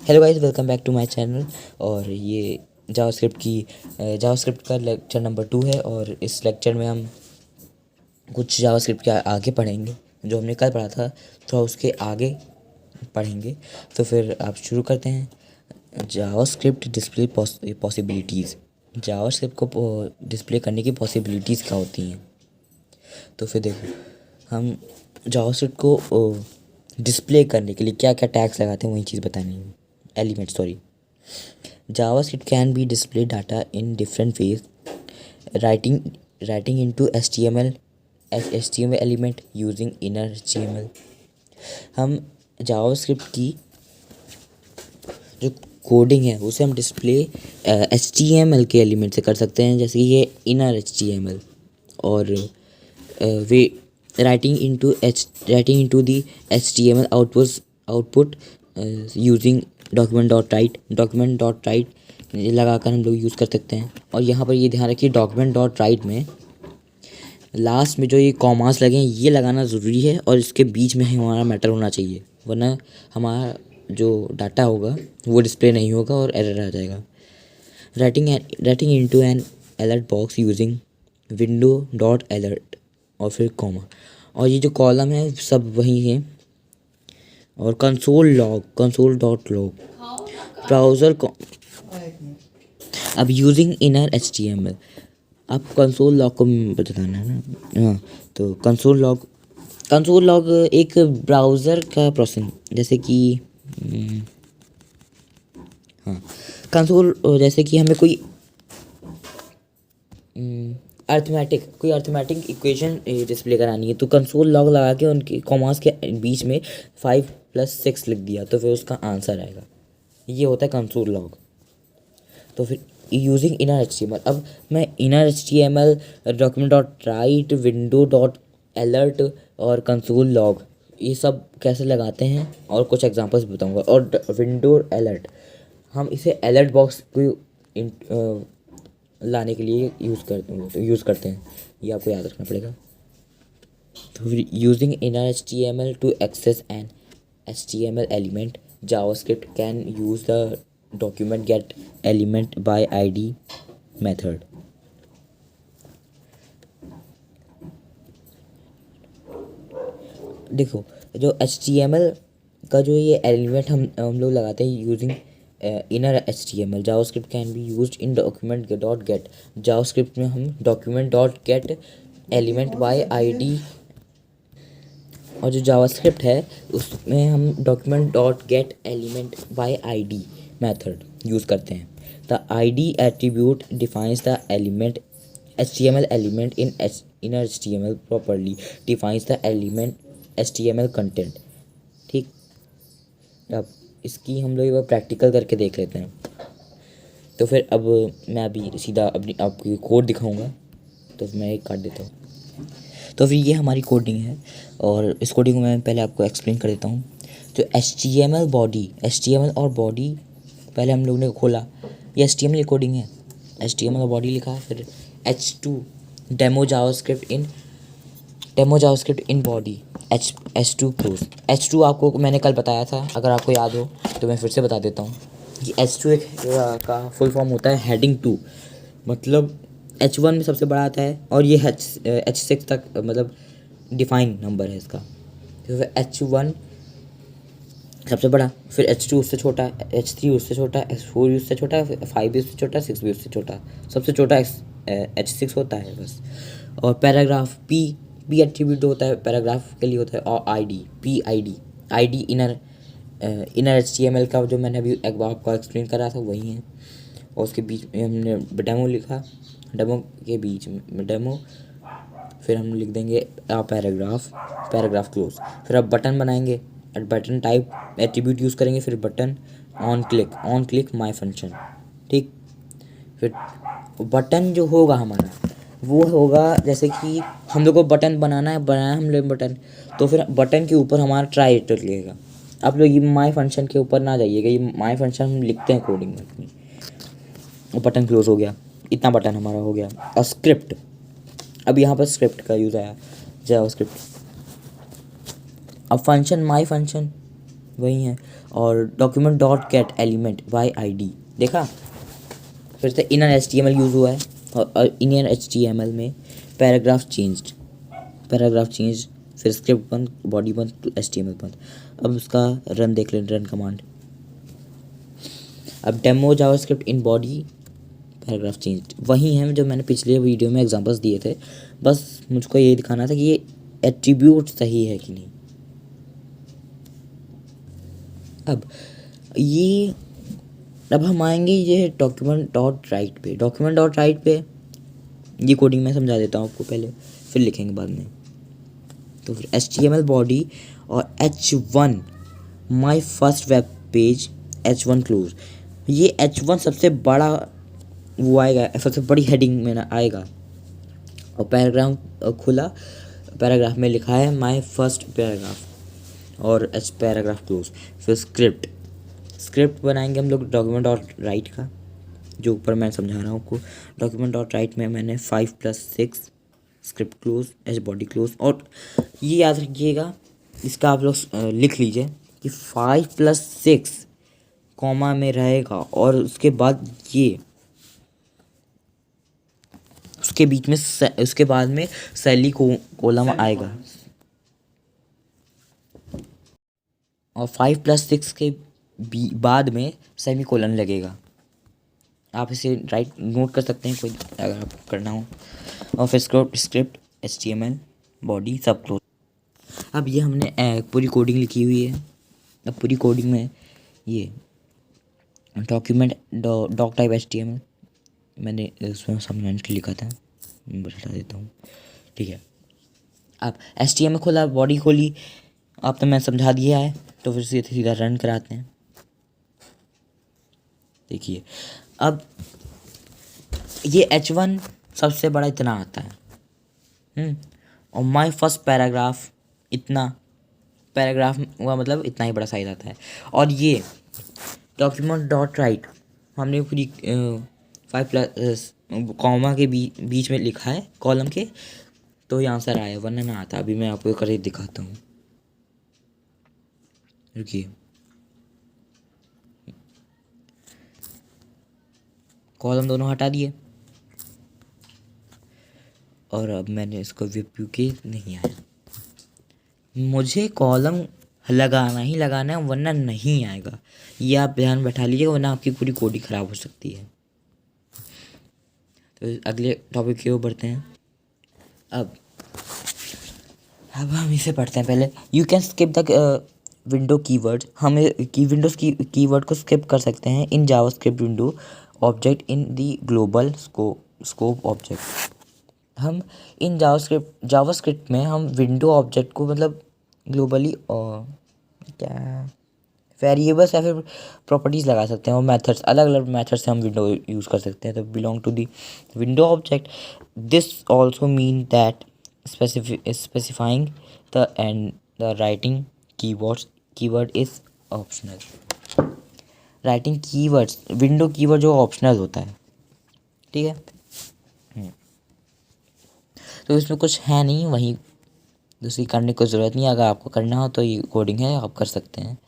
Hello guys, welcome back to my channel. और ये JavaScript का लेक्चर नंबर 2 है। और इस लेक्चर में हम कुछ जावास्क्रिप्ट के आगे पढ़ेंगे। जो हमने कल पढ़ा था थोड़ा उसके आगे पढ़ेंगे। तो फिर आप शुरू करते हैं। JavaScript display possibilities. जावास्क्रिप्ट को डिस्प्ले करने की पॉसिबिलिटीज़ क्या होती हैं। तो फिर देखो, हम जावास्क्रिप्ट को डिस्प्ले करने के लिए क्या क्या टैग्स लगाते हैं वही चीज़ बतानी है। Element sorry JavaScript can be display data in different ways. Writing into HTML element using inner HTML. हम JavaScript की जो कोडिंग है उसे हम डिस्प्ले HTML के एलिमेंट से कर सकते हैं, जैसे कि ये इनर HTML। और we writing into the HTML output using document dot write लगाकर हम लोग यूज़ कर सकते हैं। और यहाँ पर ये ध्यान रखिए, डॉक्यूमेंट डॉट राइट में लास्ट में जो ये कॉमास लगे हैं ये लगाना ज़रूरी है, और इसके बीच में हमारा मैटर होना चाहिए, वरना हमारा जो डाटा होगा वो डिस्प्ले नहीं होगा और एरर आ जाएगा। Writing into an alert box using window dot alert और फिर कॉमा, और ये जो कॉलम है सब वही है। और कंसोल डॉट लॉग ब्राउज़र को अब यूजिंग इनर HTML। अब कंसोल लॉग को बताना है ना। हाँ, तो कंसोल लॉग एक ब्राउज़र का प्रोसेस, जैसे कि हाँ कंसोल, जैसे कि हमें कोई अर्थमेटिक इक्वेशन डिस्प्ले करानी है, तो कंसोल लॉग लगा के उनके कॉमास के बीच में 5+6 लिख दिया तो फिर उसका आंसर आएगा। ये होता है कंसोल लॉग। तो फिर यूजिंग इनर HTML, अब मैं inner HTML, document dot right, window dot alert और कंसोल लॉग ये सब कैसे लगाते हैं और कुछ एग्जांपल्स बताऊंगा। और विंडो अलर्ट हम इसे अलर्ट बॉक्स को लाने के लिए यूज़ करते हैं, ये आपको याद रखना पड़ेगा। तो using inner HTML to access an HTML element, JavaScript can use the document get element by ID method. देखो, जो HTML का जो ये एलिमेंट हम लोग लगाते हैं using inner HTML, JavaScript can be used in document dot gate. JavaScript में हम document dot gate element by ID, और जो JavaScript है उसमें हम document dot gate element by ID method use करते हैं। The ID attribute defines the element HTML element in inner HTML properly defines the element HTML content. ठीक, अब इसकी हम लोग प्रैक्टिकल करके देख लेते हैं। तो फिर अब मैं अभी सीधा अपनी आपकी कोड दिखाऊंगा, तो मैं एक काट देता हूँ। तो फिर ये हमारी कोडिंग है, और इस कोडिंग को मैं पहले आपको एक्सप्लेन कर देता हूँ। तो HTML और बॉडी पहले हम लोगों ने खोला, ये HTML कोडिंग है। HTML और बॉडी लिखा, फिर H2 demo JavaScript in body H2 close. H2 आपको मैंने कल बताया था, अगर आपको याद हो तो मैं फिर से बता देता हूँ कि H2 एक का फुल फॉर्म होता है हेडिंग 2, मतलब H1 में सबसे बड़ा आता है, और ये H6 तक मतलब डिफाइन नंबर है इसका। तो फिर H1 सबसे बड़ा, फिर H2 उससे छोटा, H3 उससे छोटा, H4 उससे छोटा, 5 भी उससे छोटा, 6 भी उससे छोटा, सबसे छोटा H6 होता है बस। और पैराग्राफ पी एट्रीब्यूट होता है, पैराग्राफ के लिए होता है। और ID इनर HTML का जो मैंने अभी एक बार आपको एक्सप्लेन करा था वही है। और उसके बीच में हमने डेमो लिखा, डेमो के बीच में डेमो, फिर हम लिख देंगे पैराग्राफ क्लोज। फिर अब बटन बनाएंगे, बटन टाइप एट्रीब्यूट यूज़ करेंगे, फिर button on click my function. ठीक, फिर बटन जो होगा हमारा वो होगा, जैसे कि हम लोग को बटन बनाना है हम लोग बटन, तो फिर बटन के ऊपर हमारा ट्राई लगेगा। आप लोग ये माय फंक्शन के ऊपर ना जाइएगा, ये माय फंक्शन हम लिखते हैं कोडिंग में अपनी। बटन क्लोज हो गया, इतना बटन हमारा हो गया। और स्क्रिप्ट, अब यहाँ पर स्क्रिप्ट का यूज़ आया, जावास्क्रिप्ट। अब फंक्शन माय फंक्शन वही है। और document dot gate element by ID, देखा। फिर से इनर एचटीएमएल यूज़ हुआ है और इनर एचटीएमएल में पैराग्राफ चेंज्ड, फिर स्क्रिप्ट बंद, बॉडी बंद, एचटीएमएल बंद। अब उसका रन देख लें, रन कमांड। अब demo JavaScript in body paragraph changed वही है जो मैंने पिछले वीडियो में एग्जांपल्स दिए थे, बस मुझको ये दिखाना था कि ये एट्रीब्यूट सही है कि नहीं। अब हम आएंगे ये डॉक्यूमेंट डॉट राइट पे। डॉक्यूमेंट डॉट राइट पे ये कोडिंग मैं समझा देता हूँ आपको पहले, फिर लिखेंगे बाद में। तो फिर HTML बॉडी और H1 my first web page, H1 close. ये H1 सबसे बड़ा वो आएगा, सबसे बड़ी हेडिंग में ना आएगा। और पैराग्राफ खुला, पैराग्राफ में लिखा है माई फर्स्ट पैराग्राफ और पैराग्राफ क्लोज। फिर स्क्रिप्ट बनाएंगे हम लोग डॉक्यूमेंट डॉट राइट का, जो ऊपर मैं समझा रहा हूँ आपको। डॉक्यूमेंट डॉट राइट में मैंने 5+6 script close, H body close. और ये याद रखिएगा, इसका आप लोग लिख लीजिए कि 5+6 कॉमा में रहेगा और उसके बाद ये उसके बीच में उसके बाद में सैली कोलम आएगा और 5+6 के बाद में सेमी कोलन लगेगा। आप इसे राइट नोट कर सकते हैं कोई अगर आपको करना हो। और फिर स्क्रिप्ट HTML बॉडी सब क्लोज। अब ये हमने पूरी कोडिंग लिखी हुई है। अब पूरी कोडिंग में ये डॉक्यूमेंट डॉक टाइप HTML मैंने उसमें समझाने के लिए लिखा था, मैं बता देता हूँ, ठीक है। अब HTML खोला, बॉडी खोली, अब तो मैं समझा दिया है, तो फिर सीधा रन कराते हैं। देखिए अब ये H1 सबसे बड़ा इतना आता है, और माई फर्स्ट पैराग्राफ इतना, पैराग्राफ हुआ मतलब इतना ही बड़ा साइज आता है। और ये डॉक्यूमेंट डॉट राइट हमने पूरी 5+ कॉमा के बीच में लिखा है कॉलम के, तो ये आंसर आया, वरना ना आता। अभी मैं आपको करके दिखाता हूँ, रुकिए। कॉलम दोनों हटा दिए और अब मैंने इसको व्यू के नहीं आया। मुझे कॉलम लगाना ही लगाना है, वरना नहीं आएगा। ये आप ध्यान बैठा लीजिएगा, वरना आपकी पूरी कोडिंग ख़राब हो सकती है। तो अगले टॉपिक की ओर बढ़ते हैं। अब हम इसे पढ़ते हैं पहले। You can skip the window keyword. हमें विंडोज़ की कीवर्ड को स्किप कर सकते हैं in JavaScript window object in the global scope object. हम इन जावास्क्रिप्ट में हम विंडो ऑब्जेक्ट को मतलब ग्लोबली क्या वेरिएबल्स या फिर प्रॉपर्टीज़ लगा सकते हैं, और मेथड्स अलग अलग मेथड्स से हम विंडो यूज़ कर सकते हैं। तो belong to the window object, this also mean that specifying the and the writing keyword is optional. Writing keywords, window keyword जो ऑप्शनल होता है, ठीक है। तो इसमें कुछ है नहीं, वहीं दूसरी करने की ज़रूरत नहीं है। अगर आपको करना हो तो ये कोडिंग है, आप कर सकते हैं।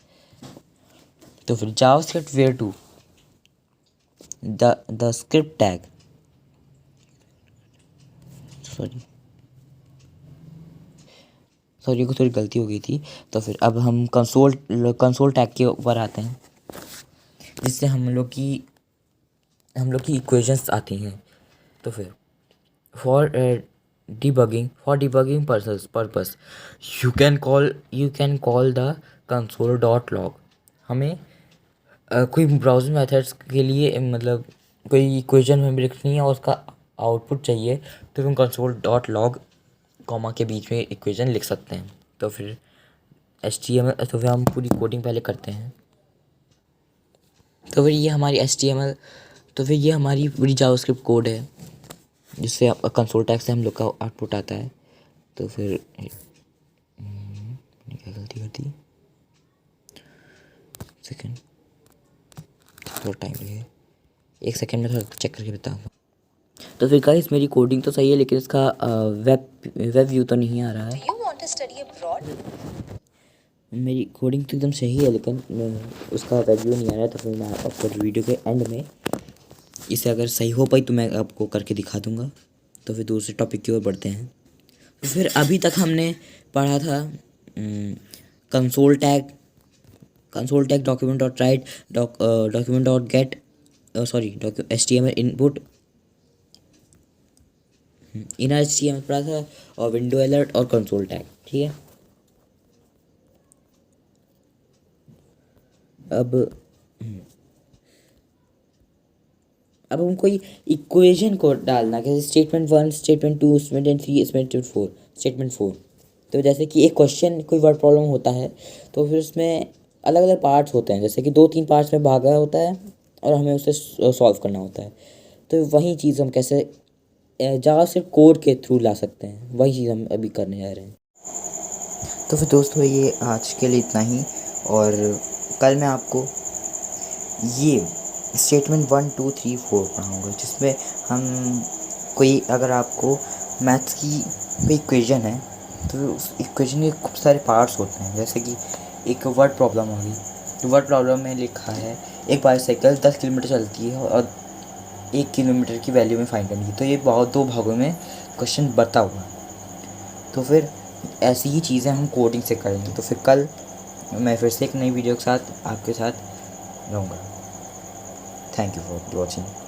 तो फिर JavaScript where to the script tag, sorry को थोड़ी गलती हो गई थी। तो फिर अब हम कंसोल टैग के ऊपर आते हैं, जिससे हम लोग की इक्वेशंस आती हैं। तो फिर for debugging purpose you can call the console dot log. हमें कोई ब्राउजिंग मेथड्स के लिए मतलब कोई इक्वेशन हमें लिखनी है और उसका आउटपुट चाहिए, तो हम कंसोल डॉट लॉग कॉमा के बीच में इक्वेशन लिख सकते हैं। तो फिर HTML, तो फिर हम पूरी कोडिंग पहले करते हैं। तो फिर ये हमारी पूरी जावास्क्रिप्ट कोड है, जिससे कंसोल टैग से हम लोग का आउटपुट आता है। तो फिर क्या गलती कर दी, सेकेंड थोड़ा टाइम लगेगा, एक सेकेंड में थोड़ा चेक करके बताऊँगा। तो फिर गाइस मेरी कोडिंग तो सही है, लेकिन इसका वेब व्यू तो नहीं आ रहा है। मेरी कोडिंग तो एकदम सही है, लेकिन उसका वैल्यू नहीं आ रहा, तो फिर मैं आपको वीडियो के एंड में इसे अगर सही हो पाई तो मैं आपको करके दिखा दूंगा। तो फिर दूसरे टॉपिक की ओर बढ़ते हैं। तो फिर अभी तक हमने पढ़ा था console tag, document dot right, document dot gate, sorry HTML input, inner HTML पढ़ा था, और विंडो अलर्ट और कंसोल टैग। ठीक है, अब हम कोई इक्वेशन को डालना, कैसे statement 1, statement 2, statement 3, statement 4, statement 4। तो जैसे कि एक क्वेश्चन, कोई वर्ड प्रॉब्लम होता है, तो फिर उसमें अलग अलग पार्ट्स होते हैं, जैसे कि 2-3 पार्ट्स में भागा होता है और हमें उसे सॉल्व करना होता है। तो वही चीज़ हम कैसे जावा सिर्फ कोड के थ्रू ला सकते हैं, वही चीज़ हम अभी करने जा रहे हैं। तो फिर दोस्तों ये आज के लिए इतना ही, और कल मैं आपको ये स्टेटमेंट 1, 2, 3, 4 पढ़ाऊँगा, जिसमें हम कोई, अगर आपको मैथ्स की कोई इक्वेशन है तो उस इक्वेशन के खूब सारे पार्ट्स होते हैं। जैसे कि एक वर्ड प्रॉब्लम होगी, तो वर्ड प्रॉब्लम में लिखा है एक बाईसाइकिल 10 किलोमीटर चलती है और 1 किलोमीटर की वैल्यू में फाइंड करनी है। तो ये बहुत 2 भागों में क्वेश्चन बता हुआ है। तो फिर ऐसी ही चीज़ें हम कोडिंग से करेंगे। तो फिर कल मैं फिर से एक नई वीडियो के साथ आपके साथ रहूँगा। Thank you for watching.